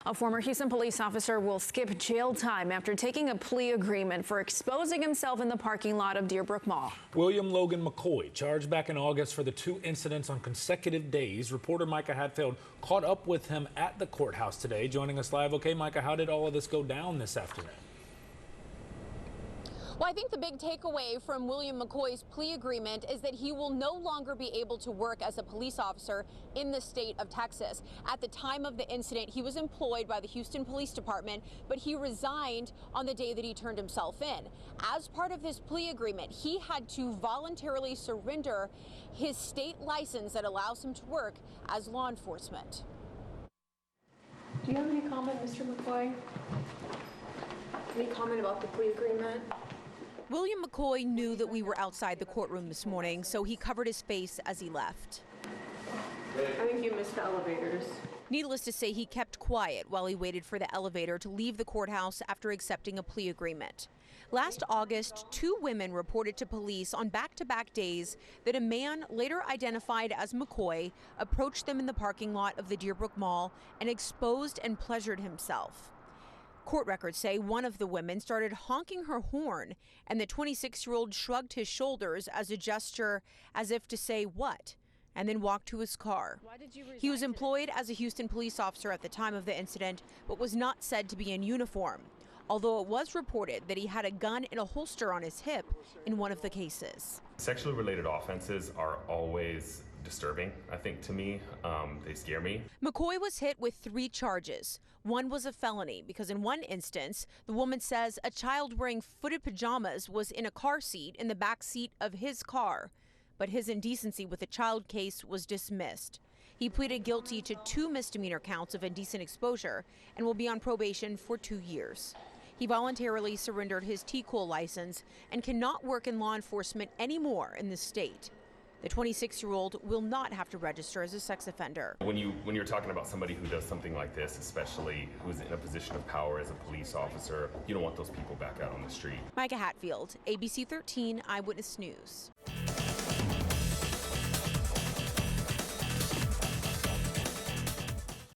A former Houston police officer will skip jail time after taking a plea agreement for exposing himself in the parking lot of Deerbrook Mall. William Logan McCoy, charged back in August for the 2 incidents on consecutive days. Reporter Micah Hatfield caught up with him at the courthouse today. Joining us live. Okay, Micah, how did all of this go down this afternoon? Well, I think the big takeaway from William McCoy's plea agreement is that he will no longer be able to work as a police officer in the state of Texas. At the time of the incident, he was employed by the Houston Police Department, but he resigned on the day that he turned himself in. As part of his plea agreement, he had to voluntarily surrender his state license that allows him to work as law enforcement. Do you have any comment, Mr. McCoy? Any comment about the plea agreement? William McCoy knew that we were outside the courtroom this morning, so he covered his face as he left. I think you missed the elevators. Needless to say, he kept quiet while he waited for the elevator to leave the courthouse after accepting a plea agreement. Last August, 2 women reported to police on back-to-back days that a man, later identified as McCoy, approached them in the parking lot of the Deerbrook Mall and exposed and pleasured himself. Court records say one of the women started honking her horn, and the 26-year-old shrugged his shoulders as a gesture as if to say what, and then walked to his car. He was employed as a Houston police officer at the time of the incident, but was not said to be in uniform, although it was reported that he had a gun in a holster on his hip in one of the cases. Sexually related offenses are always disturbing, I think, to me. They scare me. McCoy was hit with 3 charges. One was a felony because in one instance, the woman says a child wearing footed pajamas was in a car seat in the back seat of his car, but his indecency with a child case was dismissed. He pleaded guilty to 2 misdemeanor counts of indecent exposure and will be on probation for 2 years. He voluntarily surrendered his TCOL license and cannot work in law enforcement anymore in the state. The 26-year-old will not have to register as a sex offender. When you're talking about somebody who does something like this, especially who's in a position of power as a police officer, you don't want those people back out on the street. Micah Hatfield, ABC 13 Eyewitness News.